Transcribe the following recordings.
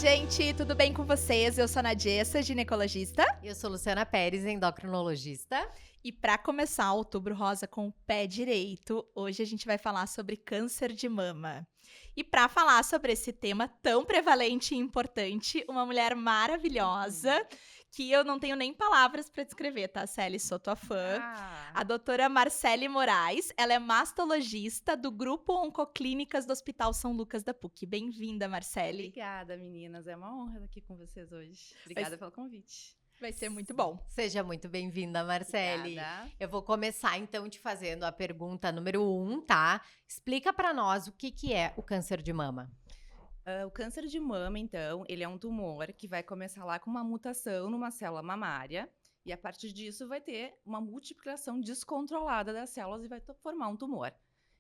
gente, tudo bem com vocês? Eu sou a Nadiessa, ginecologista. Eu sou Luciana Pérez, endocrinologista. E para começar o Outubro Rosa com o pé direito, hoje a gente vai falar sobre câncer de mama. E para falar sobre esse tema tão prevalente e importante, uma mulher maravilhosa, que eu não tenho nem palavras para descrever, tá, Celi? Sou tua fã. A doutora Marcele Moraes, ela é mastologista do Grupo Oncoclínicas do Hospital São Lucas da PUC. Bem-vinda, Marcele. Obrigada, meninas. É uma honra estar aqui com vocês hoje. Obrigada pelo convite. Vai ser muito bom. Seja muito bem-vinda, Marcele. Obrigada. Eu vou começar, então, te fazendo a pergunta número 1, tá? Explica pra nós o que é o câncer de mama. O câncer de mama, então, ele é um tumor que vai começar lá com uma mutação numa célula mamária e, a partir disso, vai ter uma multiplicação descontrolada das células e vai formar um tumor.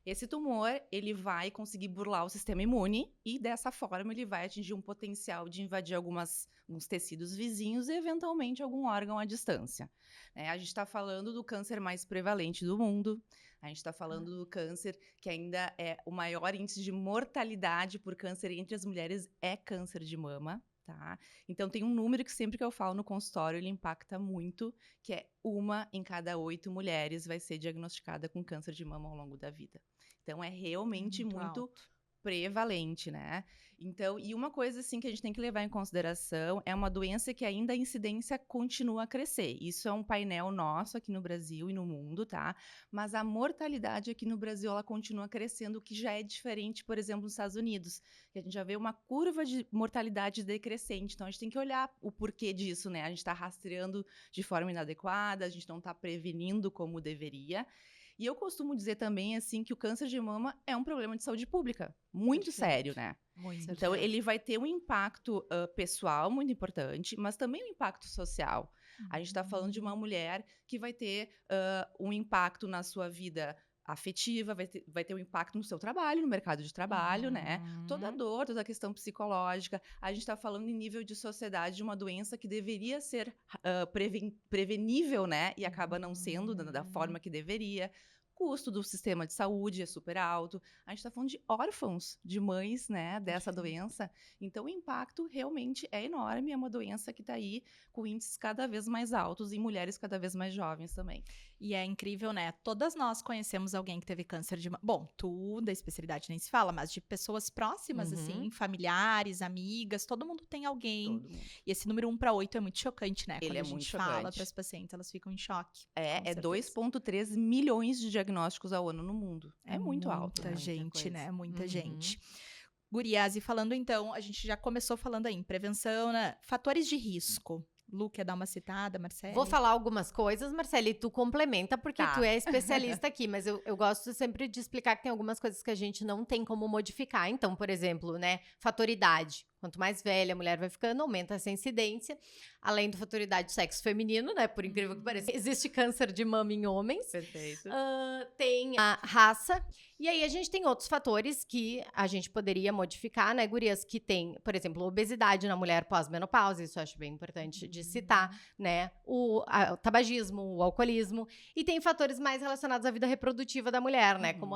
Esse tumor, ele vai conseguir burlar o sistema imune e, dessa forma, ele vai atingir um potencial de invadir alguns tecidos vizinhos e, eventualmente, algum órgão à distância. A gente está falando do câncer mais prevalente do mundo, a gente está falando do câncer que ainda é o maior índice de mortalidade por câncer entre as mulheres é câncer de mama. Tá? Então, tem um número que sempre que eu falo no consultório, ele impacta muito, que é 1 em cada 8 mulheres vai ser diagnosticada com câncer de mama ao longo da vida. Então, é realmente muito prevalente, né? Então, e uma coisa assim que a gente tem que levar em consideração é uma doença que ainda a incidência continua a crescer. Isso é um painel nosso aqui no Brasil e no mundo, tá? Mas a mortalidade aqui no Brasil, ela continua crescendo, o que já é diferente, por exemplo, nos Estados Unidos, que a gente já vê uma curva de mortalidade decrescente. Então, a gente tem que olhar o porquê disso, né? A gente está rastreando de forma inadequada, a gente não está prevenindo como deveria. E eu costumo dizer também, assim, que o câncer de mama é um problema de saúde pública, muito sério, né? Muito. Então, ele vai ter um impacto pessoal muito importante, mas também um impacto social. A gente está falando de uma mulher que vai ter um impacto na sua vida afetiva, vai ter um impacto no seu trabalho, no mercado de trabalho, né? Toda a dor, toda a questão psicológica. A gente está falando em nível de sociedade de uma doença que deveria ser prevenível, né? E acaba não sendo da forma que deveria. Custo do sistema de saúde é super alto. A gente está falando de órfãos, de mães, né, dessa doença. Então, o impacto realmente é enorme. É uma doença que está aí com índices cada vez mais altos em mulheres cada vez mais jovens também. E é incrível, né? Todas nós conhecemos alguém que teve câncer de mama. Bom, tu da especialidade nem se fala, mas de pessoas próximas, assim, familiares, amigas, todo mundo tem alguém. Todo mundo. E esse número 1 para 8 é muito chocante, né? Ele Quando é a gente muito fala chocante. para as pacientes, elas ficam em choque. com É certeza. 2,3 milhões de diagnósticos ao ano no mundo. É muito alto. Muita Né? gente, coisa. né? Muita Uhum. gente. Gurias, e falando então, a gente já começou falando aí em prevenção, né? Fatores de risco. Lu, quer dar uma citada, Marcele? Vou falar algumas coisas, Marcele, e tu complementa, porque Tá. tu é especialista aqui, mas eu gosto sempre de explicar que tem algumas coisas que a gente não tem como modificar. Então, por exemplo, né, fator idade. Quanto mais velha a mulher vai ficando, aumenta essa incidência. Além do fator idade do sexo feminino, né, por incrível que pareça, existe câncer de mama em homens. Perfeito. Tem a raça. E aí, a gente tem outros fatores que a gente poderia modificar, né, gurias? Que tem, por exemplo, obesidade na mulher pós-menopausa. Isso eu acho bem importante de citar, né? O tabagismo, o alcoolismo. E tem fatores mais relacionados à vida reprodutiva da mulher, né? Como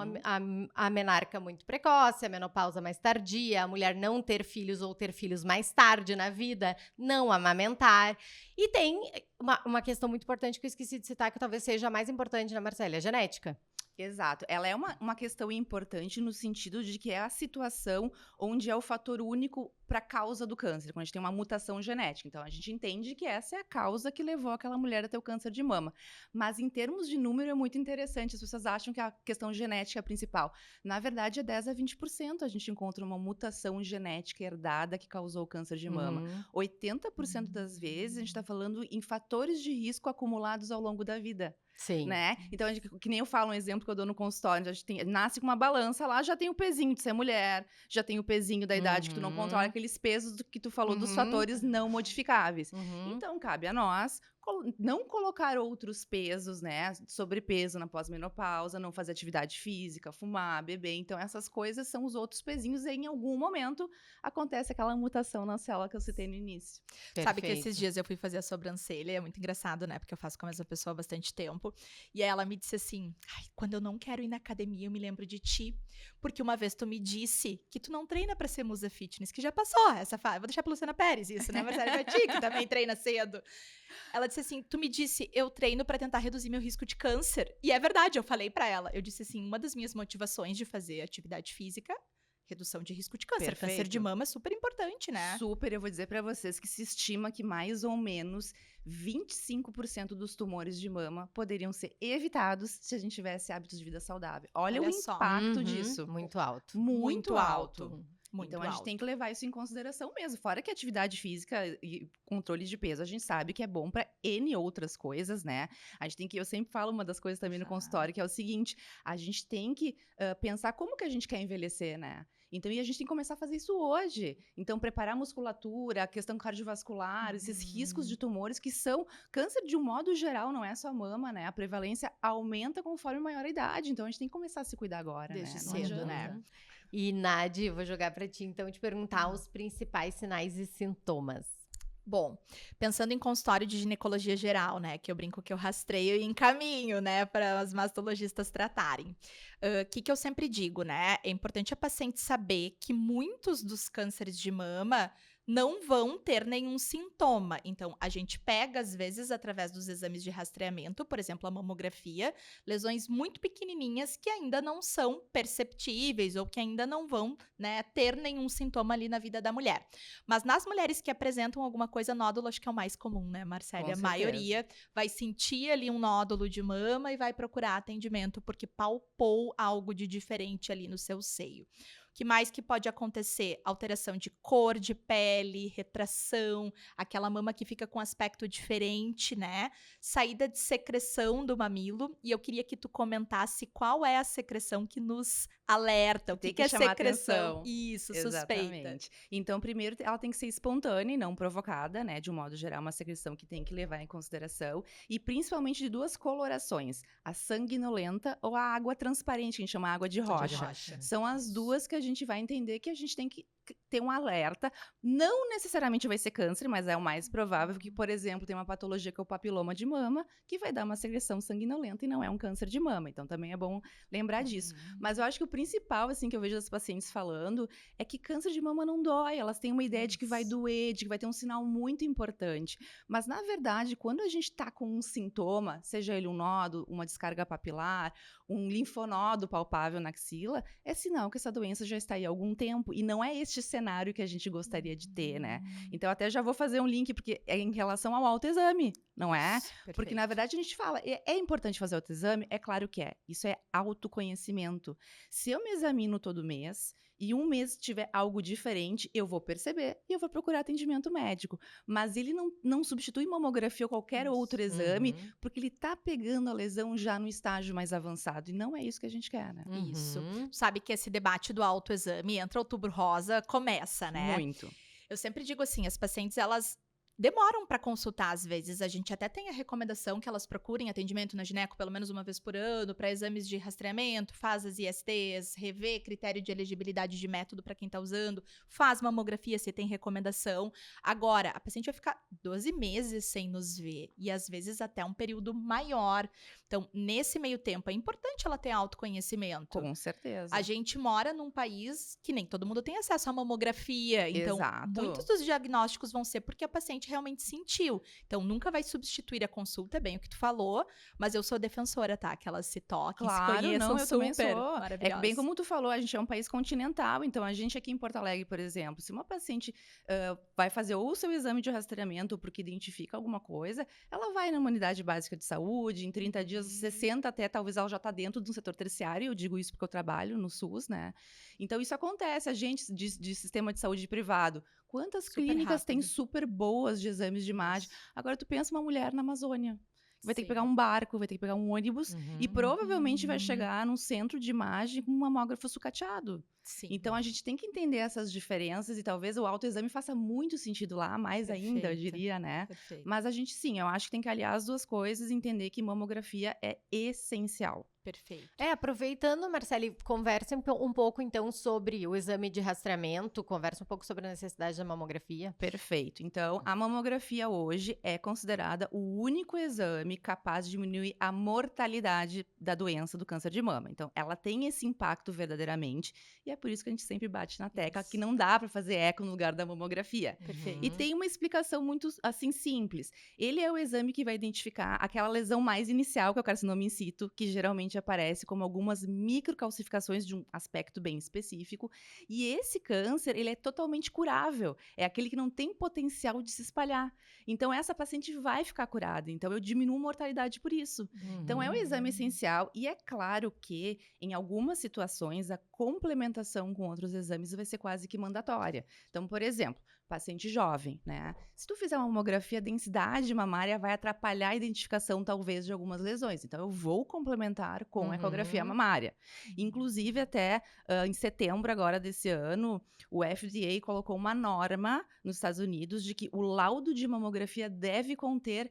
a menarca muito precoce, a menopausa mais tardia, a mulher não ter filhos ou ter filhos mais tarde na vida, não amamentar. E tem uma questão muito importante que eu esqueci de citar, que talvez seja a mais importante, né, Marcele? A genética. Exato. Ela é uma questão importante no sentido de que é a situação onde é o fator único para a causa do câncer, quando a gente tem uma mutação genética. Então, a gente entende que essa é a causa que levou aquela mulher a ter o câncer de mama. Mas, em termos de número, é muito interessante. As pessoas acham que a questão genética é a principal. Na verdade, é 10 a 20% a gente encontra uma mutação genética herdada que causou o câncer de mama. 80% das vezes, a gente está falando em fatores de risco acumulados ao longo da vida. Sim. Né? Então, que nem eu falo, um exemplo que eu dou no consultório, a gente nasce com uma balança lá, já tem o pezinho de ser mulher, já tem o pezinho da idade que tu não controla, aqueles pesos que tu falou dos fatores não modificáveis. Então, cabe a nós não colocar outros pesos, né? Sobrepeso na pós-menopausa, não fazer atividade física, fumar, beber. Então, essas coisas são os outros pezinhos. E em algum momento acontece aquela mutação na célula que eu citei no início. Sabe que esses Perfeito. dias eu fui fazer a sobrancelha, é muito engraçado, né? Porque eu faço com a mesma pessoa há bastante tempo. E aí ela me disse assim: "Ai, quando eu não quero ir na academia, eu me lembro de ti. Porque uma vez tu me disse que tu não treina pra ser musa fitness, que já passou essa fase. Vou deixar pra Luciana Pérez isso, né? Marcela Fati, que também treina cedo. Ela disse assim: tu me disse, eu treino pra tentar reduzir meu risco de câncer. E é verdade, eu falei pra ela. Eu disse assim: uma das minhas motivações de fazer atividade física, redução de risco de câncer. Câncer de Perfeito. mama é super importante, né? Super, eu vou dizer pra vocês que se estima que mais ou menos 25% dos tumores de mama poderiam ser evitados se a gente tivesse hábitos de vida saudável. Olha o Olha só. impacto Uhum, disso. muito alto. Muito alto. Muito Então, a gente alto. tem que levar isso em consideração mesmo. Fora que atividade física e controle de peso, a gente sabe que é bom para N outras coisas, né? A gente tem que, eu sempre falo uma das coisas também no consultório, que é o seguinte, a gente tem que pensar como que a gente quer envelhecer, né? Então, e a gente tem que começar a fazer isso hoje. Então, preparar a musculatura, a questão cardiovascular, esses riscos de tumores que são... Câncer, de um modo geral, não é só mama, né? A prevalência aumenta conforme maior a idade. Então, a gente tem que começar a se cuidar agora, Desde né? Não cedo, adianta. né? E, Nadi, eu vou jogar pra ti, então, te perguntar os principais sinais e sintomas. Bom, pensando em consultório de ginecologia geral, né, que eu brinco que eu rastreio e encaminho, né, para as mastologistas tratarem. O que eu sempre digo, né, é importante a paciente saber que muitos dos cânceres de mama não vão ter nenhum sintoma. Então, a gente pega, às vezes, através dos exames de rastreamento, por exemplo, a mamografia, lesões muito pequenininhas que ainda não são perceptíveis ou que ainda não vão, né, ter nenhum sintoma ali na vida da mulher. Mas nas mulheres que apresentam alguma coisa, nódulo, acho que é o mais comum, né, Marcele? Com A maioria vai sentir ali um nódulo de mama e vai procurar atendimento porque palpou algo de diferente ali no seu seio. O que mais que pode acontecer? Alteração de cor de pele, retração, aquela mama que fica com aspecto diferente, né? Saída de secreção do mamilo. E eu queria que tu comentasse qual é a secreção que nos alerta. O Tem que é chamar secreção? atenção. Isso, suspeita. Exatamente. Então, primeiro, ela tem que ser espontânea e não provocada, né? De um modo geral, uma secreção que tem que levar em consideração. E principalmente de duas colorações: a sanguinolenta ou a água transparente, que a gente chama água de rocha. São as duas que a gente vai entender que a gente tem que ter um alerta. Não necessariamente vai ser câncer, mas é o mais provável que, por exemplo, tem uma patologia que é o papiloma de mama, que vai dar uma secreção sanguinolenta e não é um câncer de mama. Então, também é bom lembrar disso. Mas eu acho que o principal, assim, que eu vejo as pacientes falando é que câncer de mama não dói. Elas têm uma ideia de que vai doer, de que vai ter um sinal muito importante. Mas, na verdade, quando a gente tá com um sintoma, seja ele um nódulo, uma descarga papilar, um linfonodo palpável na axila, é sinal que essa doença já está aí há algum tempo. E não é este cenário que a gente gostaria de ter, né? Então, até já vou fazer um link, porque é em relação ao autoexame, não é? Porque, na verdade, a gente fala, é importante fazer autoexame? É claro que é. Isso é autoconhecimento. Se eu me examino todo mês e um mês tiver algo diferente, eu vou perceber e eu vou procurar atendimento médico. Mas ele não substitui mamografia ou qualquer outro exame, porque ele tá pegando a lesão já no estágio mais avançado. E não é isso que a gente quer, né? Isso. Sabe que esse debate do autoexame, entra outubro rosa, começa, né? Muito. Eu sempre digo assim, as pacientes, elas demoram para consultar às vezes. A gente até tem a recomendação que elas procurem atendimento na gineco pelo menos uma vez por ano para exames de rastreamento, faz as ISTs, revê critério de elegibilidade de método para quem está usando, faz mamografia se tem recomendação. Agora, a paciente vai ficar 12 meses sem nos ver e às vezes até um período maior. Então, nesse meio tempo, é importante ela ter autoconhecimento. Com certeza. A gente mora num país que nem todo mundo tem acesso à mamografia. Então, Exato. muitos dos diagnósticos vão ser porque a paciente realmente sentiu. Então, nunca vai substituir a consulta, é bem o que tu falou, mas eu sou defensora, tá? Que elas se toquem, se conheçam não, eu também super. sou. É Maravilhosa. bem como tu falou, a gente é um país continental, então a gente aqui em Porto Alegre, por exemplo, se uma paciente vai fazer ou o seu exame de rastreamento porque identifica alguma coisa, ela vai numa unidade básica de saúde, em 30 dias, 60 até, talvez ela já tá dentro do setor terciário, eu digo isso porque eu trabalho no SUS, né? Então isso acontece, a gente de sistema de saúde privado, quantas Super clínicas têm rápido. super boas de exames de imagem? Agora tu pensa uma mulher na Amazônia, vai ter que Sim. pegar um barco, vai ter que pegar um ônibus e provavelmente vai chegar num centro de imagem com um mamógrafo sucateado. Sim. Então a gente tem que entender essas diferenças e talvez o autoexame faça muito sentido lá, mais ainda, eu Perfeito. diria, né? Perfeito. Mas a gente sim, eu acho que tem que aliar as duas coisas e entender que mamografia é essencial. Perfeito. Aproveitando, Marcele, conversa um pouco então sobre o exame de rastreamento, conversa um pouco sobre a necessidade da mamografia. Perfeito. Então, a mamografia hoje é considerada o único exame capaz de diminuir a mortalidade da doença do câncer de mama. Então, ela tem esse impacto verdadeiramente e é por isso que a gente sempre bate na tecla que Isso. não dá para fazer eco no lugar da mamografia. Perfeito. E tem uma explicação muito, assim, simples. Ele é o exame que vai identificar aquela lesão mais inicial, que é o carcinoma in situ, que geralmente aparece como algumas microcalcificações de um aspecto bem específico. E esse câncer, ele é totalmente curável. É aquele que não tem potencial de se espalhar. Então, essa paciente vai ficar curada. Então, eu diminuo a mortalidade por isso. Então, é um exame essencial. E é claro que, em algumas situações, a complementação com outros exames vai ser quase que mandatória. Então, por exemplo, paciente jovem, né? Se tu fizer uma mamografia, a densidade mamária vai atrapalhar a identificação, talvez, de algumas lesões. Então, eu vou complementar com a ecografia mamária. Inclusive, até em setembro agora desse ano, o FDA colocou uma norma nos Estados Unidos de que o laudo de mamografia deve conter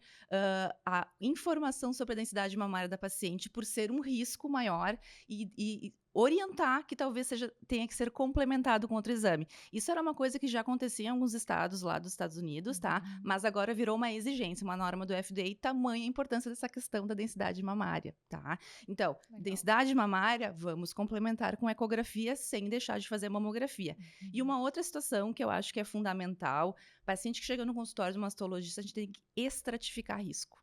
a informação sobre a densidade mamária da paciente por ser um risco maior e orientar que talvez tenha que ser complementado com outro exame. Isso era uma coisa que já acontecia em alguns estados lá dos Estados Unidos, tá? Mas agora virou uma exigência, uma norma do FDA, tamanha a importância dessa questão da densidade mamária, tá? Então, Legal. densidade mamária, vamos complementar com ecografia sem deixar de fazer mamografia. E uma outra situação que eu acho que é fundamental, paciente que chega no consultório de mastologista, a gente tem que estratificar risco.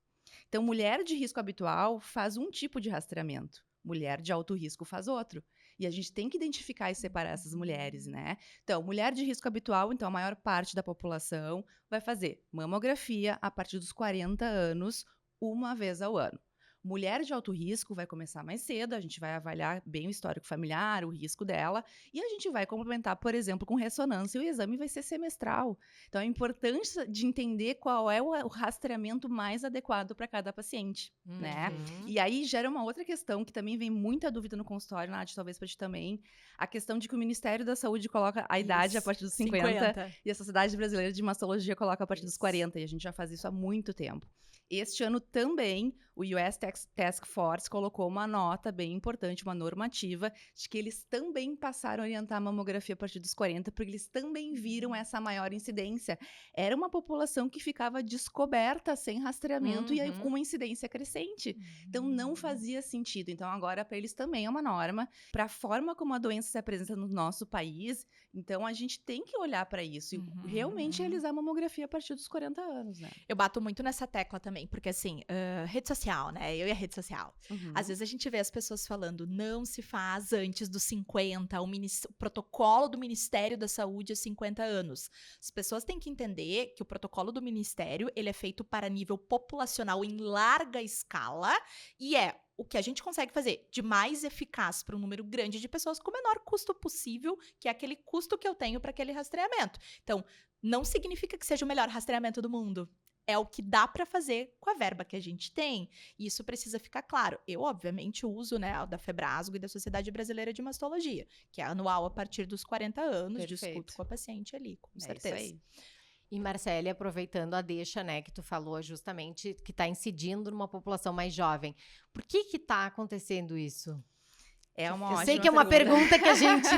Então, mulher de risco habitual faz um tipo de rastreamento. Mulher de alto risco faz outro. E a gente tem que identificar e separar essas mulheres, né? Então, mulher de risco habitual, então a maior parte da população vai fazer mamografia a partir dos 40 anos, uma vez ao ano. Mulher de alto risco vai começar mais cedo, a gente vai avaliar bem o histórico familiar, o risco dela, e a gente vai complementar, por exemplo, com ressonância, e o exame vai ser semestral. Então, a importância de entender qual é o rastreamento mais adequado para cada paciente, né? E aí gera uma outra questão que também vem muita dúvida no consultório, Nath, talvez para ti também, a questão de que o Ministério da Saúde coloca a idade a partir dos 50 e a Sociedade Brasileira de Mastologia coloca a partir dos 40, e a gente já faz isso há muito tempo. Este ano também, o US Task Force colocou uma nota bem importante, uma normativa, de que eles também passaram a orientar a mamografia a partir dos 40, porque eles também viram essa maior incidência. Era uma população que ficava descoberta, sem rastreamento, e aí com uma incidência crescente. Então, não fazia sentido. Então, agora, para eles também é uma norma. Para a forma como a doença se apresenta no nosso país, então a gente tem que olhar para isso e realmente realizar a mamografia a partir dos 40 anos, né? Eu bato muito nessa tecla também, porque assim, rede social, né? Eu e a rede social. Às vezes a gente vê as pessoas falando, não se faz antes dos 50, o protocolo do Ministério da Saúde é 50 anos. As pessoas têm que entender que o protocolo do Ministério, ele é feito para nível populacional em larga escala e é o que a gente consegue fazer de mais eficaz para um número grande de pessoas com o menor custo possível, que é aquele custo que eu tenho para aquele rastreamento. Então, não significa que seja o melhor rastreamento do mundo. É o que dá para fazer com a verba que a gente tem. E isso precisa ficar claro. Eu, obviamente, uso, né, da Febrasgo e da Sociedade Brasileira de Mastologia, que é anual a partir dos 40 anos, discuto com a paciente ali, com certeza. Isso aí. E, Marcele, aproveitando a deixa, né, que tu falou justamente, que está incidindo numa população mais jovem. Por que está acontecendo isso? Eu sei que é uma pergunta que a gente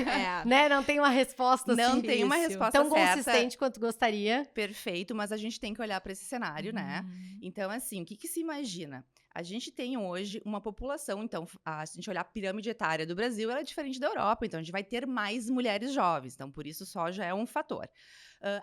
né, não tem uma resposta assim. Não tem uma resposta tão certa, consistente quanto gostaria. Perfeito, mas a gente tem que olhar para esse cenário, né? Então, assim, o que se imagina? A gente tem hoje uma população, então, se a gente olhar a pirâmide etária do Brasil, ela é diferente da Europa, então a gente vai ter mais mulheres jovens, então por isso só já é um fator.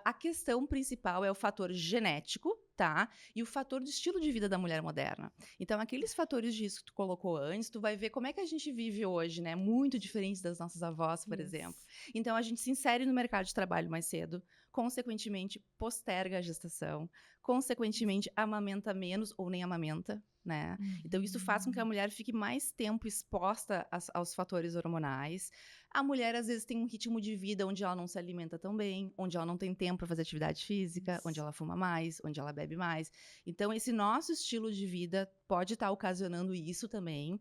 A questão principal é o fator genético, tá? E o fator do estilo de vida da mulher moderna. Então, aqueles fatores de risco que tu colocou antes, tu vai ver como é que a gente vive hoje, né? Muito diferente das nossas avós, por exemplo. Então, a gente se insere no mercado de trabalho mais cedo, consequentemente, posterga a gestação, consequentemente, amamenta menos ou nem amamenta, né? Então, isso faz com que a mulher fique mais tempo exposta aos fatores hormonais. A mulher, às vezes, tem um ritmo de vida onde ela não se alimenta tão bem, onde ela não tem tempo para fazer atividade física, onde ela fuma mais, onde ela bebe mais. Então, esse nosso estilo de vida pode estar ocasionando isso também.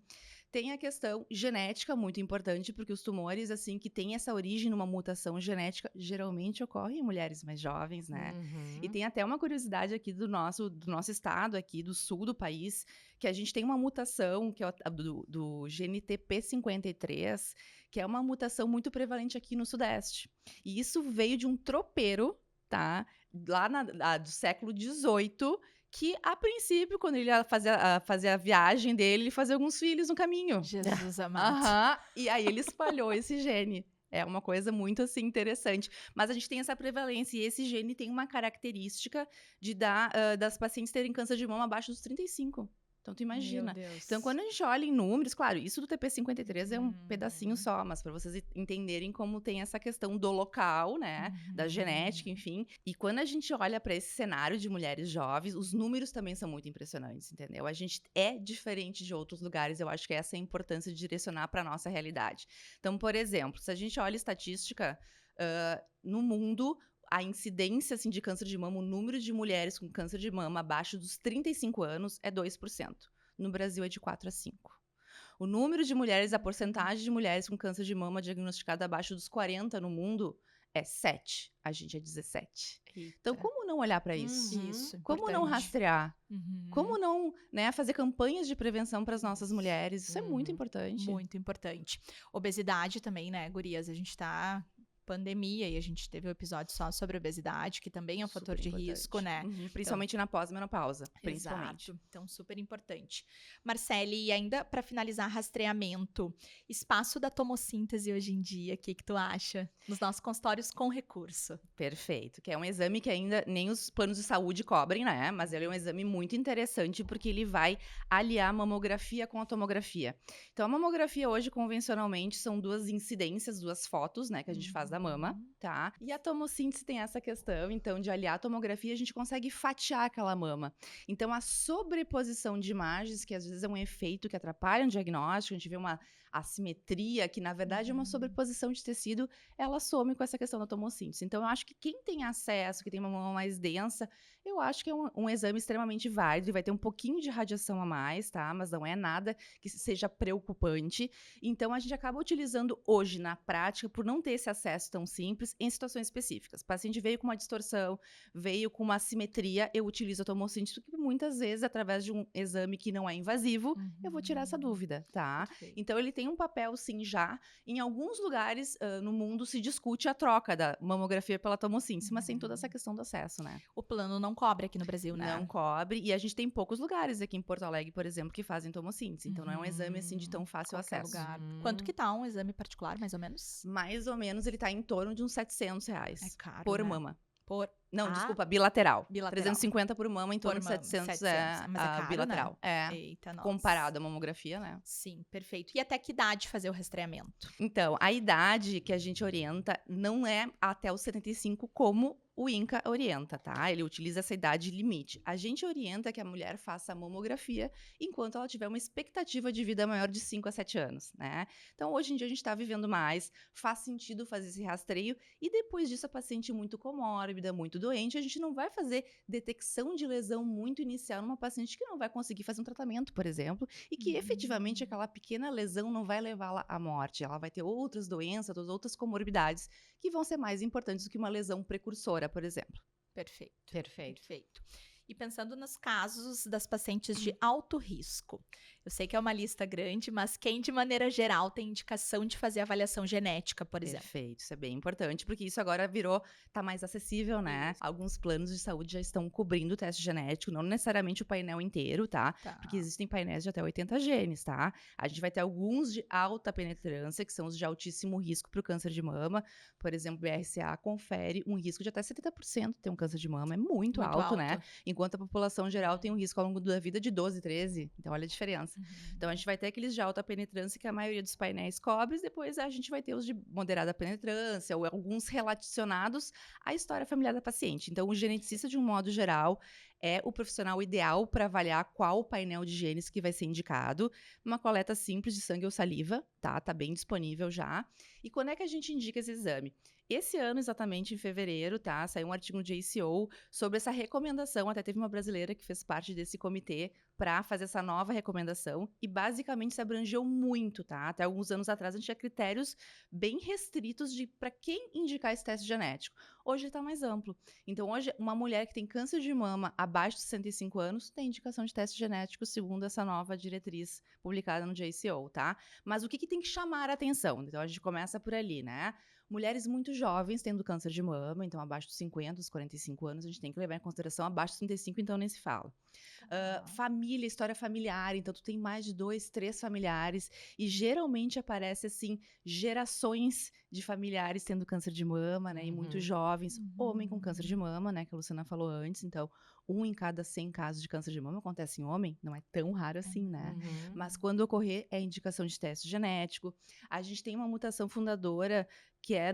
Tem a questão genética, muito importante, porque os tumores, assim, que têm essa origem numa mutação genética, geralmente ocorrem em mulheres mais jovens, né? E tem até uma curiosidade aqui do nosso estado, aqui do sul do país, que a gente tem uma mutação, que é do GNTP53, que é uma mutação muito prevalente aqui no Sudeste. E isso veio de um tropeiro, tá? Lá do século XVIII, que, a princípio, quando ele ia fazer a viagem dele, ele fazia alguns filhos no caminho. Jesus amado. Aham. E aí ele espalhou esse gene. É uma coisa muito, assim, interessante. Mas a gente tem essa prevalência, e esse gene tem uma característica de das pacientes terem câncer de mama abaixo dos 35. Então, tu imagina. Meu Deus. Então, quando a gente olha em números, claro, isso do TP53 é um pedacinho só, mas para vocês entenderem como tem essa questão do local, né, da genética, enfim. E quando a gente olha para esse cenário de mulheres jovens, os números também são muito impressionantes, entendeu? A gente é diferente de outros lugares, eu acho que essa é a importância de direcionar para nossa realidade. Então, por exemplo, se a gente olha estatística no mundo, a incidência, assim, de câncer de mama, o número de mulheres com câncer de mama abaixo dos 35 anos é 2%. No Brasil é de 4 a 5. O número de mulheres, a porcentagem de mulheres com câncer de mama diagnosticada abaixo dos 40 no mundo é 7. A gente é 17. Eita. Então, como não olhar para isso? Isso, Como não importante. rastrear? Como não, né, fazer campanhas de prevenção para as nossas mulheres? Isso é muito importante. Muito importante. Obesidade também, né, gurias? A gente tá pandemia e a gente teve um episódio só sobre obesidade, que também é um fator de risco, né? Principalmente na pós-menopausa, principalmente. Exato. Então, super importante. Marcele, e ainda para finalizar, rastreamento, espaço da tomossíntese hoje em dia, o que tu acha? Nos nossos consultórios com recurso. Perfeito, que é um exame que ainda nem os planos de saúde cobrem, né? Mas ele é um exame muito interessante porque ele vai aliar a mamografia com a tomografia. Então, a mamografia hoje, convencionalmente, são 2 incidências, 2 fotos, né, que a gente faz da mama, tá? E a tomossíntese tem essa questão, então, de aliar a tomografia, a gente consegue fatiar aquela mama. Então, a sobreposição de imagens, que às vezes é um efeito que atrapalha o diagnóstico, a gente vê uma assimetria, que na verdade é uma sobreposição de tecido, ela some com essa questão da tomossíntese. Então, eu acho que quem tem acesso, que tem uma mama mais densa, eu acho que é um exame extremamente válido, e vai ter um pouquinho de radiação a mais, tá? Mas não é nada que seja preocupante. Então, a gente acaba utilizando hoje, na prática, por não ter esse acesso tão simples, em situações específicas. O paciente veio com uma distorção, veio com uma assimetria, eu utilizo a tomossíntese, porque muitas vezes, através de um exame que não é invasivo, eu vou tirar essa dúvida, tá? Perfeito. Então, ele tem um papel, sim, já. Em alguns lugares no mundo se discute a troca da mamografia pela tomossíntese, mas tem toda essa questão do acesso, né? O plano não cobre aqui no Brasil, né? Não cobre, e a gente tem poucos lugares aqui em Porto Alegre, por exemplo, que fazem tomossíntese. Então, não é um exame, assim, de tão fácil Qualquer acesso. lugar. Quanto que tá um exame particular, mais ou menos? Mais ou menos, ele tá em torno de uns R$700 É caro, por né? mama. Por... Não, Ah, desculpa, bilateral. bilateral. 350 por mama, em torno de Por mama, 700 mas é a caro, bilateral. né? É, Eita, nossa. comparado à mamografia, né? Sim, perfeito. E até que idade fazer o rastreamento? Então, a idade que a gente orienta não é até os 75, como o INCA orienta, tá? Ele utiliza essa idade limite. A gente orienta que a mulher faça a mamografia enquanto ela tiver uma expectativa de vida maior de 5 a 7 anos, né? Então, hoje em dia, a gente está vivendo mais, faz sentido fazer esse rastreio, e depois disso, a paciente muito comórbida, muito doente, a gente não vai fazer detecção de lesão muito inicial numa paciente que não vai conseguir fazer um tratamento, por exemplo, e que efetivamente aquela pequena lesão não vai levá-la à morte. Ela vai ter outras doenças, outras comorbidades que vão ser mais importantes do que uma lesão precursora, por exemplo. Perfeito. Perfeito. Perfeito. E pensando nos casos das pacientes de alto risco, eu sei que é uma lista grande, mas quem de maneira geral tem indicação de fazer avaliação genética, por exemplo? Perfeito, isso é bem importante, porque isso agora tá mais acessível, né? Isso. Alguns planos de saúde já estão cobrindo o teste genético, não necessariamente o painel inteiro, tá? Tá. Porque existem painéis de até 80 genes, tá? A gente vai ter alguns de alta penetrância, que são os de altíssimo risco para o câncer de mama. Por exemplo, o BRCA confere um risco de até 70% de ter um câncer de mama, é muito alto, né? Enquanto a população geral tem um risco ao longo da vida de 12, 13. Então, olha a diferença. Então, a gente vai ter aqueles de alta penetrância que a maioria dos painéis cobre, e depois a gente vai ter os de moderada penetrância, ou alguns relacionados à história familiar da paciente. Então, o geneticista, de um modo geral, é o profissional ideal para avaliar qual painel de genes que vai ser indicado. Uma coleta simples de sangue ou saliva, tá? Tá bem disponível já. E quando é que a gente indica esse exame? Esse ano, exatamente em fevereiro, tá? Saiu um artigo no JCO sobre essa recomendação. Até teve uma brasileira que fez parte desse comitê para fazer essa nova recomendação. E basicamente se abrangeu muito, tá? Até alguns anos atrás a gente tinha critérios bem restritos de para quem indicar esse teste genético. Hoje está mais amplo. Então, hoje, uma mulher que tem câncer de mama abaixo de 65 anos tem indicação de teste genético, segundo essa nova diretriz publicada no JCO, tá? Mas o que tem que chamar a atenção? Então, a gente começa por ali, né? Mulheres muito jovens tendo câncer de mama, então abaixo dos 50, dos 45 anos, a gente tem que levar em consideração. Abaixo dos 35, então nem se fala. Família, história familiar, então tu tem mais de 2, 3 familiares, e geralmente aparece, assim, gerações de familiares tendo câncer de mama, né, e muito jovens, homem com câncer de mama, né, que a Luciana falou antes, então 1 em cada 100 casos de câncer de mama acontece em homem, não é tão raro assim, né? Mas quando ocorrer, é indicação de teste genético. A gente tem uma mutação fundadora que é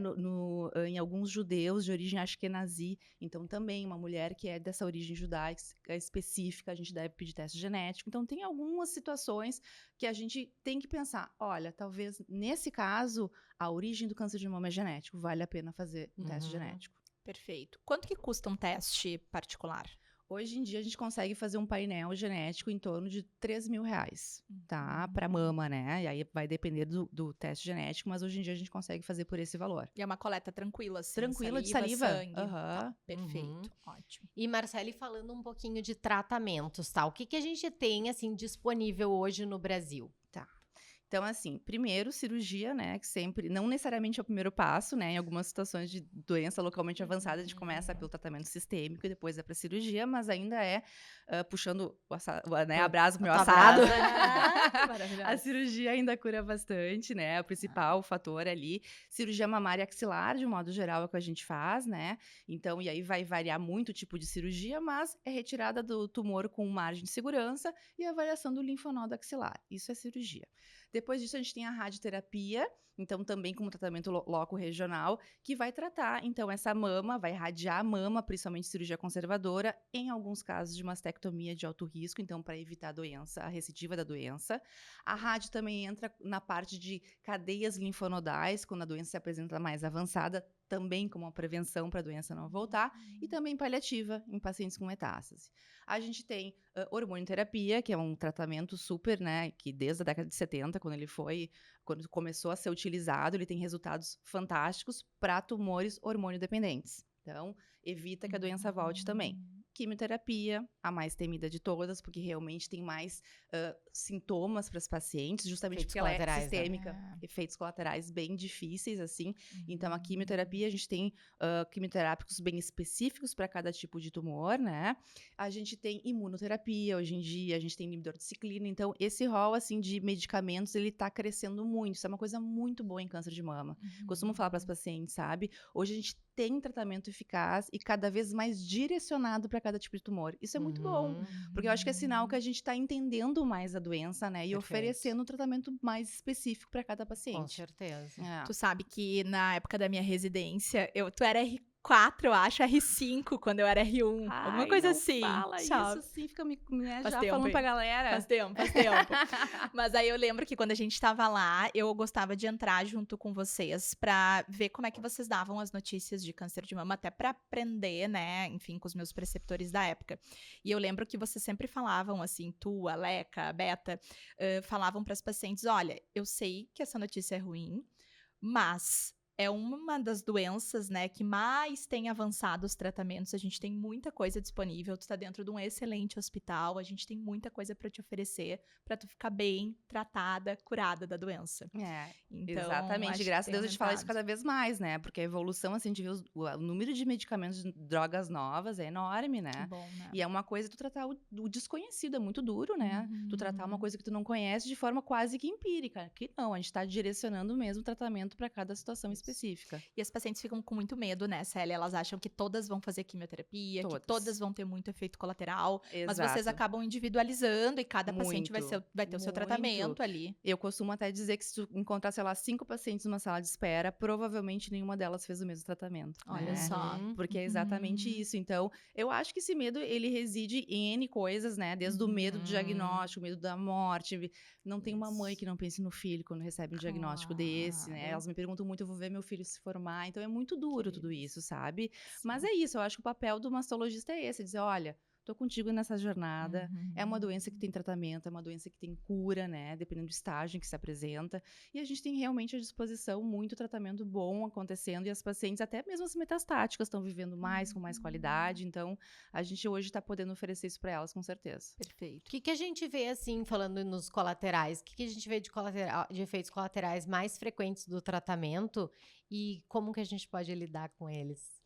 em alguns judeus de origem ashkenazi, então também uma mulher que é dessa origem judaica específica, a gente deve pedir teste genético. Então tem algumas situações que a gente tem que pensar, olha, talvez nesse caso a origem do câncer de mama é genético, vale a pena fazer um teste genético. Perfeito. Quanto que custa um teste particular? Hoje em dia a gente consegue fazer um painel genético em torno de R$3.000, tá? Para mama, né? E aí vai depender do teste genético, mas hoje em dia a gente consegue fazer por esse valor. E é uma coleta tranquila, assim? Tranquila, de saliva. Sangue. Tá, perfeito, ótimo. E Marcele, falando um pouquinho de tratamentos, tá? O que a gente tem, assim, disponível hoje no Brasil? Então, assim, primeiro, cirurgia, né, que sempre, não necessariamente é o primeiro passo, né, em algumas situações de doença localmente avançada, a gente começa pelo tratamento sistêmico e depois é para cirurgia, mas ainda é, puxando a brasa pro meu assado, a cirurgia ainda cura bastante, né, o principal fator ali, cirurgia mamária axilar, de um modo geral, é o que a gente faz, né, então, e aí vai variar muito o tipo de cirurgia, mas é retirada do tumor com margem de segurança e avaliação do linfonodo axilar, isso é cirurgia. Depois disso, a gente tem a radioterapia, então também como tratamento loco regional, que vai tratar, então, essa mama, vai irradiar a mama, principalmente cirurgia conservadora, em alguns casos de mastectomia de alto risco, então para evitar a doença, a recidiva da doença. A rádio também entra na parte de cadeias linfonodais, quando a doença se apresenta mais avançada, também como uma prevenção para a doença não voltar, e também paliativa em pacientes com metástase. A gente tem hormonioterapia, que é um tratamento super, né, que desde a década de 70, quando começou a ser utilizado, ele tem resultados fantásticos para tumores hormonio-dependentes. Então, evita que a doença volte também. Quimioterapia, a mais temida de todas, porque realmente tem mais sintomas para os pacientes, justamente efeitos porque ela é colaterais, sistêmica, efeitos colaterais bem difíceis, assim. Então, a quimioterapia, a gente tem quimioterápicos bem específicos para cada tipo de tumor, né? A gente tem imunoterapia, hoje em dia, a gente tem inibidor de ciclina. Então, esse rol, assim, de medicamentos, ele tá crescendo muito. Isso é uma coisa muito boa em câncer de mama. Costumo falar para as pacientes, sabe? Hoje a gente tem tratamento eficaz e cada vez mais direcionado para cada tipo de tumor. Isso é muito bom, porque eu acho que é sinal que a gente está entendendo mais a doença, né? E oferecendo um tratamento mais específico para cada paciente. Com certeza. Tu sabe que na época da minha residência, tu era R4, eu acho, R5, quando eu era R1. Alguma coisa não assim. Fala sabe? isso assim, fica né, Faz já tempo, falando hein? pra galera. Faz tempo. Mas aí eu lembro que quando a gente tava lá, eu gostava de entrar junto com vocês pra ver como é que vocês davam as notícias de câncer de mama, até pra aprender, né, enfim, com os meus preceptores da época. E eu lembro que vocês sempre falavam, assim, tu, a Leca, a Beta, falavam pras pacientes, olha, eu sei que essa notícia é ruim, mas é uma das doenças, né, que mais tem avançado os tratamentos. A gente tem muita coisa disponível. Tu tá dentro de um excelente hospital. A gente tem muita coisa para te oferecer para tu ficar bem tratada, curada da doença. Então, exatamente. Graças a Deus a gente fala isso cada vez mais, né? Porque a evolução, assim, a gente vê o número de medicamentos, de drogas novas é enorme, né? Bom, né? E é uma coisa tu tratar o desconhecido, é muito duro, né? Tu tratar uma coisa que tu não conhece de forma quase que empírica. Que não, a gente tá direcionando mesmo o tratamento para cada situação específica. específica. E as pacientes ficam com muito medo, né, Célia? Elas acham que todas vão fazer quimioterapia, que todas vão ter muito efeito colateral. Mas vocês Exato. acabam individualizando e cada paciente vai ter o seu muito. tratamento ali. Eu costumo até dizer que se tu encontrar, sei lá, 5 pacientes numa sala de espera, provavelmente nenhuma delas fez o mesmo tratamento, Olha né? só. Porque é exatamente isso. Então, eu acho que esse medo, ele reside em N coisas, né? Desde o medo do diagnóstico, o medo da morte. Não tem uma mãe que não pense no filho quando recebe um diagnóstico desse, né? Claro. Elas me perguntam muito, eu vou ver meu filho se formar. Então, é muito duro tudo isso, sabe? Mas Sim. é isso, eu acho que o papel do mastologista é esse, dizer, olha, tô contigo nessa jornada, é uma doença que tem tratamento, é uma doença que tem cura, né, dependendo do estágio em que se apresenta, e a gente tem realmente à disposição muito tratamento bom acontecendo, e as pacientes, até mesmo as metastáticas, estão vivendo mais, com mais qualidade, então a gente hoje está podendo oferecer isso para elas, com certeza. Perfeito. O que a gente vê, assim, falando nos colaterais? O que a gente vê de efeitos colaterais mais frequentes do tratamento e como que a gente pode lidar com eles?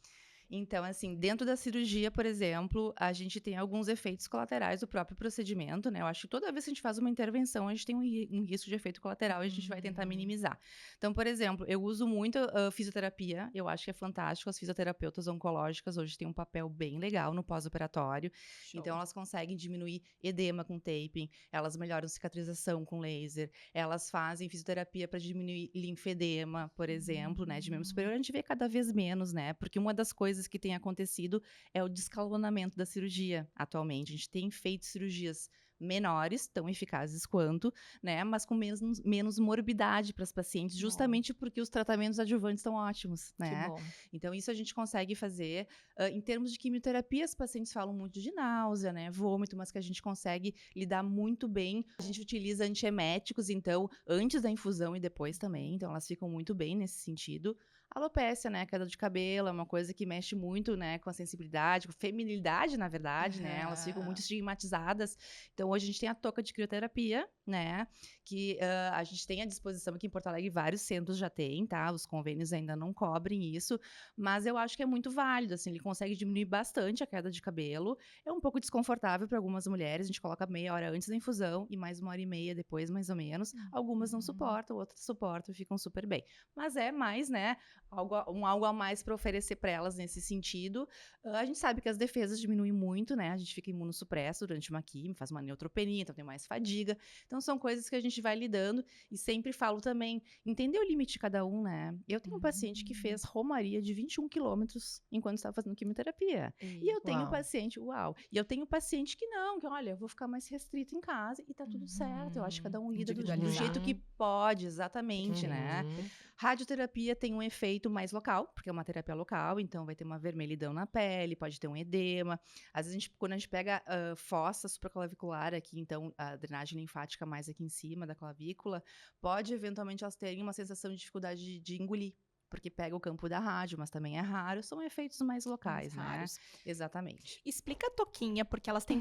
Então, assim, dentro da cirurgia, por exemplo, a gente tem alguns efeitos colaterais do próprio procedimento, né? Eu acho que toda vez que a gente faz uma intervenção, a gente tem um risco de efeito colateral e a gente vai tentar minimizar. Então, por exemplo, eu uso muito fisioterapia, eu acho que é fantástico. As fisioterapeutas oncológicas hoje têm um papel bem legal no pós-operatório. Então, elas conseguem diminuir edema com taping, elas melhoram cicatrização com laser, elas fazem fisioterapia para diminuir linfedema, por exemplo, né? De membro superior, a gente vê cada vez menos, né? Porque uma das coisas que tem acontecido é o descalonamento da cirurgia atualmente. A gente tem feito cirurgias menores, tão eficazes quanto, né, mas com menos morbidade para as pacientes, justamente porque os tratamentos adjuvantes estão ótimos, né? Que bom. Então, isso a gente consegue fazer. Em termos de quimioterapia, as pacientes falam muito de náusea, né, vômito, mas que a gente consegue lidar muito bem. A gente utiliza antieméticos, então, antes da infusão e depois também, então elas ficam muito bem nesse sentido. Alopécia, né, queda de cabelo, é uma coisa que mexe muito, né, com a sensibilidade, com a feminilidade, na verdade, né, elas ficam muito estigmatizadas. Então, hoje a gente tem a touca de crioterapia, né, que a gente tem à disposição aqui em Porto Alegre, vários centros já têm, tá, os convênios ainda não cobrem isso, mas eu acho que é muito válido, assim, ele consegue diminuir bastante a queda de cabelo, é um pouco desconfortável para algumas mulheres, a gente coloca meia hora antes da infusão e mais 1h30 depois, mais ou menos, algumas não suportam, outras suportam e ficam super bem, mas é mais, né, algo a mais para oferecer para elas nesse sentido. A gente sabe que as defesas diminuem muito, né? A gente fica imunossupresso durante uma quimio, faz uma neutropenia, então tem mais fadiga. Então são coisas que a gente vai lidando e sempre falo também, entender o limite de cada um, né? Eu tenho um paciente que fez romaria de 21 quilômetros enquanto estava fazendo quimioterapia. E eu tenho paciente, e eu tenho paciente que não, que olha, eu vou ficar mais restrito em casa e tá tudo certo. Eu acho que cada um lida do jeito que pode, exatamente, né? Radioterapia tem um efeito mais local, porque é uma terapia local, então vai ter uma vermelhidão na pele, pode ter um edema. Às vezes, quando a gente pega fossa supraclavicular aqui, então a drenagem linfática mais aqui em cima da clavícula, pode eventualmente elas terem uma sensação de dificuldade de engolir, porque pega o campo da rádio, mas também é raro, são efeitos mais locais, né? Raros. Exatamente. Explica a toquinha, porque elas têm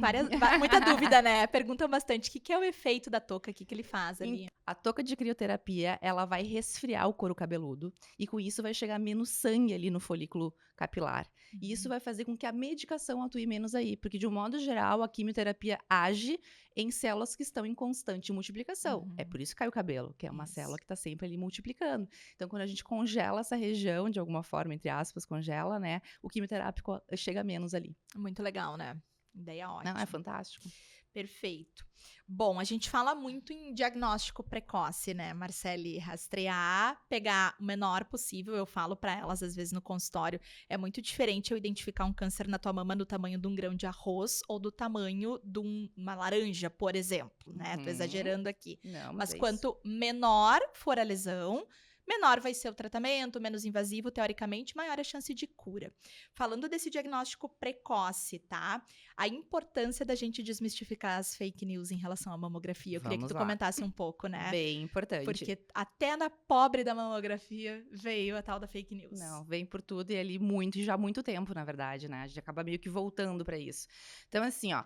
muita dúvida, né? Perguntam bastante o que é o efeito da touca, o que ele faz ali. A touca de crioterapia, ela vai resfriar o couro cabeludo e com isso vai chegar menos sangue ali no folículo capilar. E isso vai fazer com que a medicação atue menos aí, porque de um modo geral a quimioterapia age em células que estão em constante multiplicação. É por isso que cai o cabelo, que é uma célula que está sempre ali multiplicando. Então, quando a gente congela essa região, de alguma forma, entre aspas, congela, né, o quimioterápico chega menos ali. Muito legal, né? Ideia ótima. Não, é fantástico. Perfeito. Bom, a gente fala muito em diagnóstico precoce, né, Marcele? Rastrear, pegar o menor possível. Eu falo para elas, às vezes, no consultório, é muito diferente eu identificar um câncer na tua mama do tamanho de um grão de arroz ou do tamanho de uma laranja, por exemplo, né? Tô exagerando aqui. Não, Mas é quanto menor for a lesão, menor vai ser o tratamento, menos invasivo, teoricamente, maior a chance de cura. Falando desse diagnóstico precoce, tá? A importância da gente desmistificar as fake news em relação à mamografia. Eu queria que tu comentasse um pouco, né? Bem importante. Porque até na pobre da mamografia veio a tal da fake news. Não, vem por tudo e ali muito, já há muito tempo, na verdade, né? A gente acaba meio que voltando para isso. Então, assim, ó,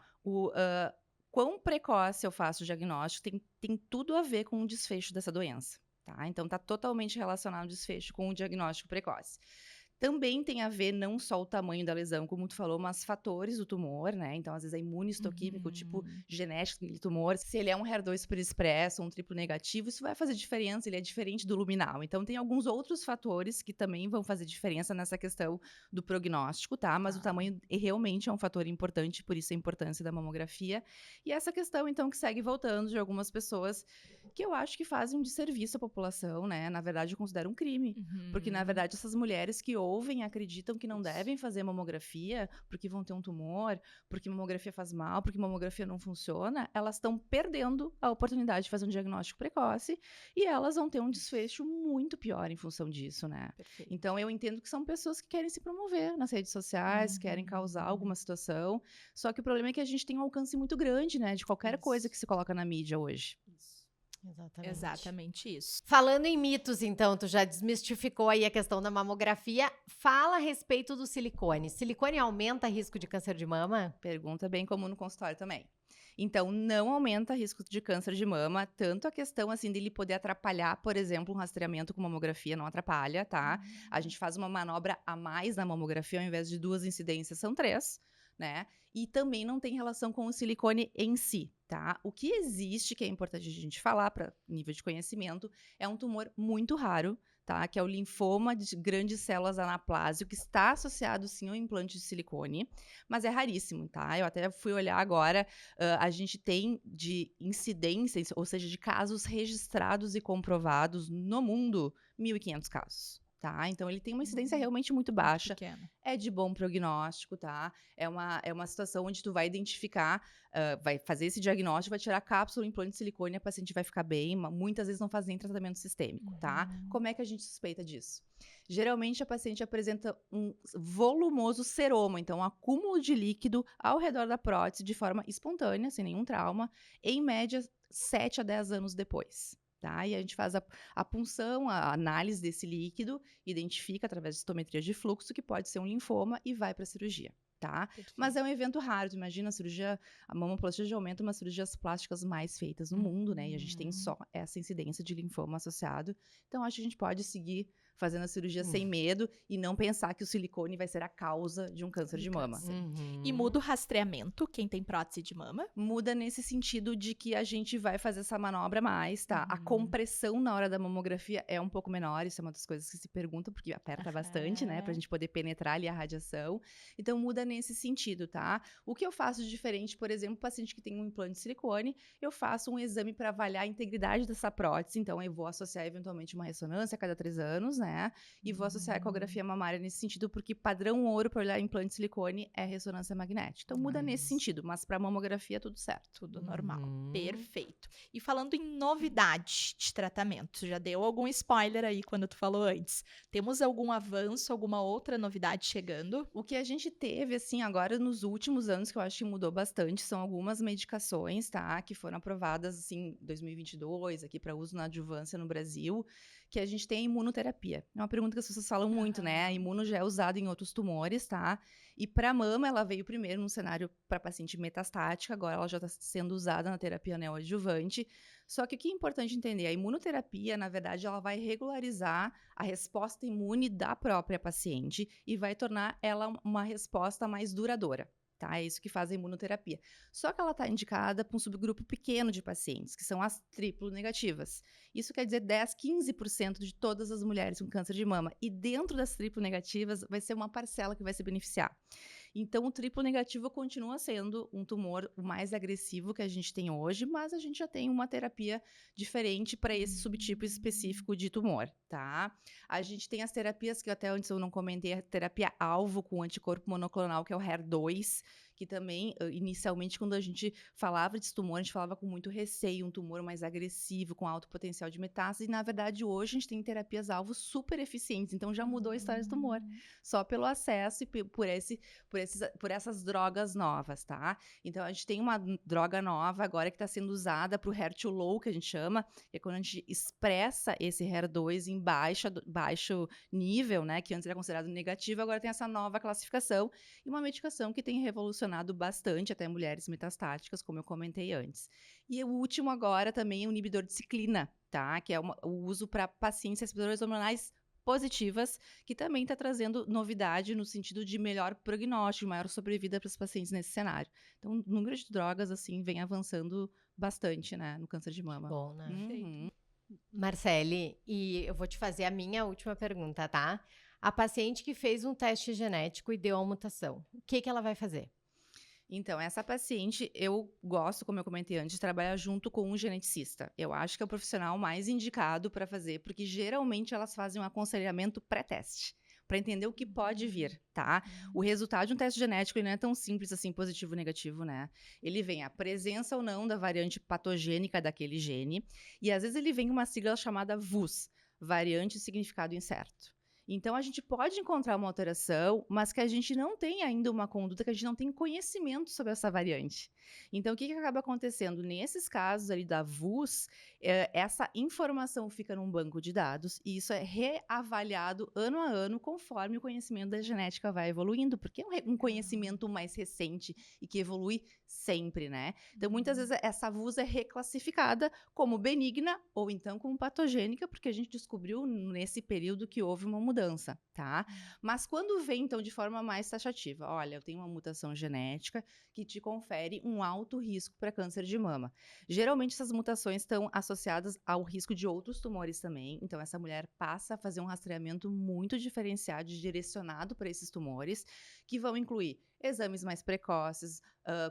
quão precoce eu faço o diagnóstico tem tudo a ver com o desfecho dessa doença. Tá? Então, está totalmente relacionado ao desfecho com o diagnóstico precoce. Também tem a ver não só o tamanho da lesão, como tu falou, mas fatores do tumor, né? Então, às vezes, é imunistoquímico, tipo genético daquele tumor. Se ele é um HER2 super expresso, um triplo negativo, isso vai fazer diferença, ele é diferente do luminal. Então, tem alguns outros fatores que também vão fazer diferença nessa questão do prognóstico, tá? Mas o tamanho realmente é um fator importante, por isso a importância da mamografia. E essa questão, então, que segue voltando de algumas pessoas que eu acho que fazem um desserviço à população, né? Na verdade, eu considero um crime. Porque, na verdade, essas mulheres que ouvem acreditam que não devem fazer mamografia porque vão ter um tumor, porque mamografia faz mal, porque mamografia não funciona, elas estão perdendo a oportunidade de fazer um diagnóstico precoce e elas vão ter um desfecho muito pior em função disso, né? Perfeito. Então, eu entendo que são pessoas que querem se promover nas redes sociais, querem causar alguma situação, só que o problema é que a gente tem um alcance muito grande, né, de qualquer coisa que se coloca na mídia hoje. Exatamente isso. Falando em mitos, então, tu já desmistificou aí a questão da mamografia. Fala a respeito do silicone. Silicone aumenta risco de câncer de mama? Pergunta bem comum no consultório também. Então, não aumenta risco de câncer de mama, tanto a questão, assim, dele poder atrapalhar, por exemplo, um rastreamento com mamografia, não atrapalha, tá? A gente faz uma manobra a mais na mamografia, ao invés de 2 incidências, são 3, né? E também não tem relação com o silicone em si, tá? O que existe, que é importante a gente falar para nível de conhecimento, é um tumor muito raro, tá? Que é o linfoma de grandes células anaplásio, que está associado sim ao implante de silicone, mas é raríssimo, tá? Eu até fui olhar agora, a gente tem de incidências, ou seja, de casos registrados e comprovados no mundo, 1.500 casos. Tá? Então, ele tem uma incidência realmente muito baixa, Pequeno. é de bom prognóstico, tá? É uma situação onde tu vai identificar, vai fazer esse diagnóstico, vai tirar a cápsula, o implante de silicone, a paciente vai ficar bem, muitas vezes não faz nem tratamento sistêmico, tá? Como é que a gente suspeita disso? Geralmente, a paciente apresenta um volumoso seroma, então um acúmulo de líquido ao redor da prótese de forma espontânea, sem nenhum trauma, em média 7 a 10 anos depois. Tá? E a gente faz a punção, a análise desse líquido, identifica através de citometria de fluxo que pode ser um linfoma e vai para a cirurgia, tá? Mas é um evento raro, tu imagina a mamoplastia já aumenta umas cirurgias plásticas mais feitas no mundo, né? E a gente tem só essa incidência de linfoma associado. Então, acho que a gente pode seguir fazendo a cirurgia sem medo e não pensar que o silicone vai ser a causa de um câncer de mama. E muda o rastreamento, quem tem prótese de mama? Muda nesse sentido de que a gente vai fazer essa manobra mais, tá? A compressão na hora da mamografia é um pouco menor, isso é uma das coisas que se pergunta, porque aperta bastante, né? Pra gente poder penetrar ali a radiação. Então, muda nesse sentido, tá? O que eu faço de diferente, por exemplo, paciente que tem um implante de silicone, eu faço um exame para avaliar a integridade dessa prótese, então eu vou associar eventualmente uma ressonância a cada 3 anos, né? E vou associar a ecografia mamária nesse sentido, porque padrão ouro para olhar implante de silicone é ressonância magnética. Então, muda nesse sentido, mas para mamografia, tudo certo. Tudo normal. Perfeito. E falando em novidade de tratamento, já deu algum spoiler aí quando tu falou antes. Temos algum avanço, alguma outra novidade chegando? O que a gente teve, assim, agora nos últimos anos, que eu acho que mudou bastante, são algumas medicações, tá? Que foram aprovadas, assim, em 2022, aqui para uso na adjuvância no Brasil, que a gente tem a imunoterapia. É uma pergunta que as pessoas falam muito, né? A imuno já é usada em outros tumores, tá? E para mama, ela veio primeiro num cenário para paciente metastática, agora ela já está sendo usada na terapia neoadjuvante. Só que o que é importante entender, a imunoterapia, na verdade, ela vai regularizar a resposta imune da própria paciente e vai tornar ela uma resposta mais duradoura. Tá? É isso que faz a imunoterapia. Só que ela está indicada para um subgrupo pequeno de pacientes, que são as triplo negativas. Isso quer dizer 10, 15% de todas as mulheres com câncer de mama. E dentro das triplo negativas, vai ser uma parcela que vai se beneficiar. Então, o triplo negativo continua sendo um tumor o mais agressivo que a gente tem hoje, mas a gente já tem uma terapia diferente para esse subtipo específico de tumor, tá? A gente tem as terapias que até antes eu não comentei, a terapia alvo com anticorpo monoclonal, que é o HER2, que também, inicialmente, quando a gente falava desse tumor, a gente falava com muito receio, um tumor mais agressivo, com alto potencial de metástase, e na verdade hoje a gente tem terapias-alvo super eficientes, então já mudou a história do tumor, só pelo acesso e por essas drogas novas, tá? Então a gente tem uma droga nova agora que está sendo usada para o HER2-low, que a gente chama, que é quando a gente expressa esse HER2 em baixo nível, né, que antes era considerado negativo, agora tem essa nova classificação, e uma medicação que tem revolucionado bastante até mulheres metastáticas, como eu comentei antes. E o último agora também é o inibidor de ciclina, tá? Que é o uso para pacientes receptores hormonais positivas, que também está trazendo novidade no sentido de melhor prognóstico, maior sobrevida para os pacientes nesse cenário. Então, o número de drogas, assim, vem avançando bastante, né, no câncer de mama. Bom, né? Uhum. Marcele, e eu vou te fazer a minha última pergunta, tá? A paciente que fez um teste genético e deu a mutação, o que ela vai fazer? Então, essa paciente, eu gosto, como eu comentei antes, de trabalhar junto com um geneticista. Eu acho que é o profissional mais indicado para fazer, porque geralmente elas fazem um aconselhamento pré-teste, para entender o que pode vir, tá? O resultado de um teste genético ele não é tão simples assim, positivo ou negativo, né? Ele vem a presença ou não da variante patogênica daquele gene, e às vezes ele vem uma sigla chamada VUS, variante significado incerto. Então, a gente pode encontrar uma alteração, mas que a gente não tem ainda uma conduta, que a gente não tem conhecimento sobre essa variante. Então, o que acaba acontecendo? Nesses casos ali da VUS, essa informação fica num banco de dados e isso é reavaliado ano a ano conforme o conhecimento da genética vai evoluindo, porque é um conhecimento mais recente e que evolui sempre, né? Então, muitas vezes essa VUS é reclassificada como benigna ou então como patogênica, porque a gente descobriu nesse período que houve uma mudança, tá? Mas quando vem, então, de forma mais taxativa, olha, eu tenho uma mutação genética que te confere um alto risco para câncer de mama. Geralmente, essas mutações estão associadas ao risco de outros tumores também, então essa mulher passa a fazer um rastreamento muito diferenciado e direcionado para esses tumores, que vão incluir exames mais precoces,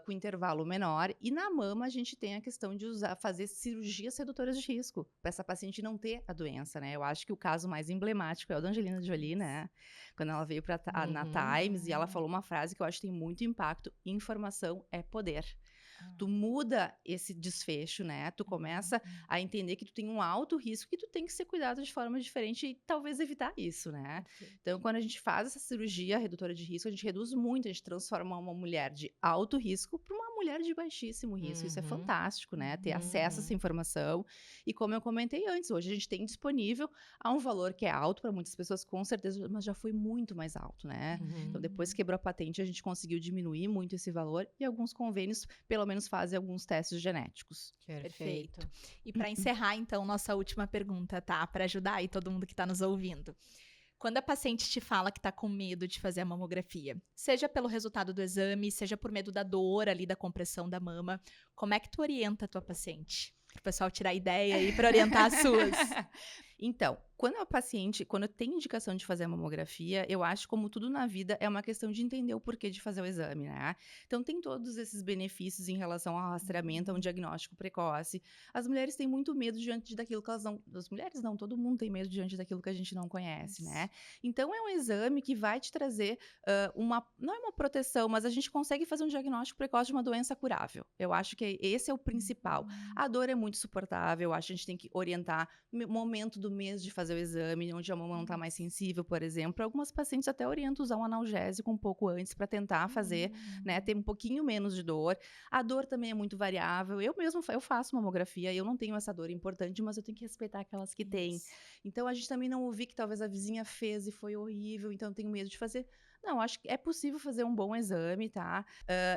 com intervalo menor, e na mama a gente tem a questão de fazer cirurgias redutoras de risco, para essa paciente não ter a doença, né? Eu acho que o caso mais emblemático é o da Angelina Jolie, né? Quando ela veio na Times e ela falou uma frase que eu acho que tem muito impacto: informação é poder. Tu muda esse desfecho, né? Tu começa a entender que tu tem um alto risco, que tu tem que ser cuidado de forma diferente e talvez evitar isso, né? Então, quando a gente faz essa cirurgia redutora de risco, a gente reduz muito, a gente transforma uma mulher de alto risco para uma mulher de baixíssimo risco. Isso é fantástico, né? Ter acesso a essa informação. E como eu comentei antes, hoje a gente tem disponível a um valor que é alto para muitas pessoas, com certeza, mas já foi muito mais alto, né? Então, depois que quebrou a patente, a gente conseguiu diminuir muito esse valor e alguns convênios, pelo menos, fazem alguns testes genéticos. Perfeito. E para encerrar, então, nossa última pergunta, tá? Para ajudar aí todo mundo que está nos ouvindo. Quando a paciente te fala que está com medo de fazer a mamografia, seja pelo resultado do exame, seja por medo da dor ali, da compressão da mama, como é que tu orienta a tua paciente? Para o pessoal tirar ideia aí para orientar as suas. Então, quando tem indicação de fazer a mamografia, eu acho, como tudo na vida, é uma questão de entender o porquê de fazer o exame, né? Então, tem todos esses benefícios em relação ao rastreamento, a um diagnóstico precoce. As mulheres têm muito medo diante daquilo que elas não... As mulheres não, todo mundo tem medo diante daquilo que a gente não conhece, né? Então, é um exame que vai te trazer não é uma proteção, mas a gente consegue fazer um diagnóstico precoce de uma doença curável. Eu acho que esse é o principal. A dor é muito suportável, eu acho que a gente tem que orientar o momento do mês de fazer o exame, onde a mama não está mais sensível, por exemplo. Algumas pacientes até orientam usar um analgésico um pouco antes para tentar fazer, né, ter um pouquinho menos de dor. A dor também é muito variável. Eu faço mamografia, eu não tenho essa dor importante, mas eu tenho que respeitar aquelas que têm. Então, a gente também não ouvir que talvez a vizinha fez e foi horrível, então eu tenho medo de fazer. Não, acho que é possível fazer um bom exame, tá?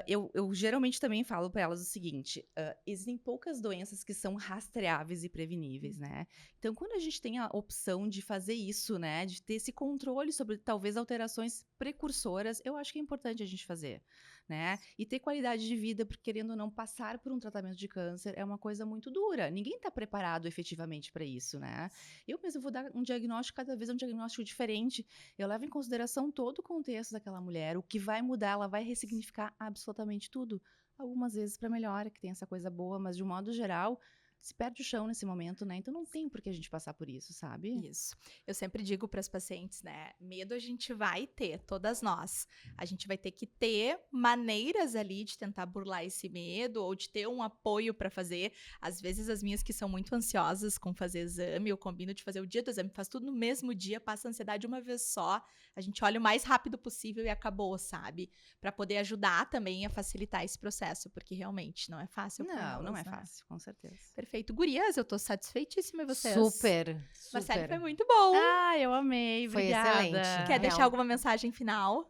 Eu geralmente também falo para elas o seguinte: existem poucas doenças que são rastreáveis e preveníveis, né? Então, quando a gente tem a opção de fazer isso, né, de ter esse controle sobre talvez alterações precursoras, eu acho que é importante a gente fazer, né? E ter qualidade de vida, porque querendo ou não, passar por um tratamento de câncer é uma coisa muito dura. Ninguém está preparado efetivamente para isso, né? Eu mesmo vou dar um diagnóstico, cada vez é um diagnóstico diferente. Eu levo em consideração todo o contexto daquela mulher, o que vai mudar, ela vai ressignificar absolutamente tudo. Algumas vezes para melhor, que tem essa coisa boa, mas de um modo geral, se perde o chão nesse momento, né? Então não tem por que a gente passar por isso, sabe? Isso. Eu sempre digo para as pacientes, né? Medo a gente vai ter, todas nós. A gente vai ter que ter maneiras ali de tentar burlar esse medo ou de ter um apoio para fazer. Às vezes as minhas que são muito ansiosas com fazer exame, eu combino de fazer o dia do exame, faz tudo no mesmo dia, passa a ansiedade uma vez só. A gente olha o mais rápido possível e acabou, sabe? Para poder ajudar também a facilitar esse processo, porque realmente não é fácil. Não é fácil, com certeza. Perfeito. perfeito. Gurias, eu tô satisfeitíssima, e vocês? Super. Marcele, foi muito bom. Ah, eu amei, Foi obrigada. excelente. Quer deixar real. alguma mensagem final?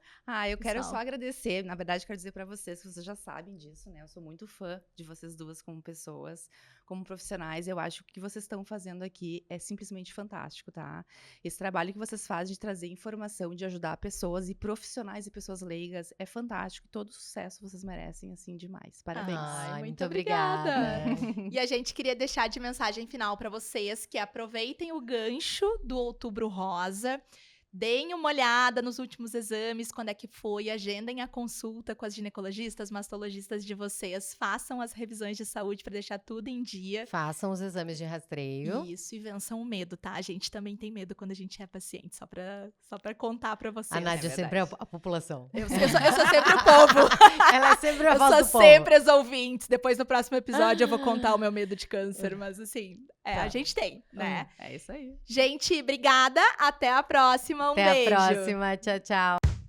Eu quero Pessoal. só agradecer. Na verdade, quero dizer pra vocês que vocês já sabem disso, né? Eu sou muito fã de vocês duas como pessoas, como profissionais. Eu acho que o que vocês estão fazendo aqui é simplesmente fantástico, tá? Esse trabalho que vocês fazem de trazer informação, de ajudar pessoas e profissionais e pessoas leigas é fantástico. Todo sucesso vocês merecem, assim, demais. Parabéns. Ai, muito muito obrigada. obrigada. E a gente queria deixar de mensagem final para vocês que aproveitem o gancho do Outubro Rosa. Deem uma olhada nos últimos exames, quando é que foi, agendem a consulta com as ginecologistas, mastologistas de vocês, façam as revisões de saúde para deixar tudo em dia. Façam os exames de rastreio. Isso, e vençam o medo, tá? A gente também tem medo quando a gente é paciente, só pra contar pra vocês. A Nádia é sempre é a população. Eu sou sempre o povo. Ela é sempre a Eu voz sou do povo. sempre as ouvintes. Depois, no próximo episódio, eu vou contar o meu medo de câncer. Mas, assim, Tá. a gente tem, né? É isso aí. Gente, obrigada. Até a próxima. Um Até beijo. a próxima. Tchau, tchau.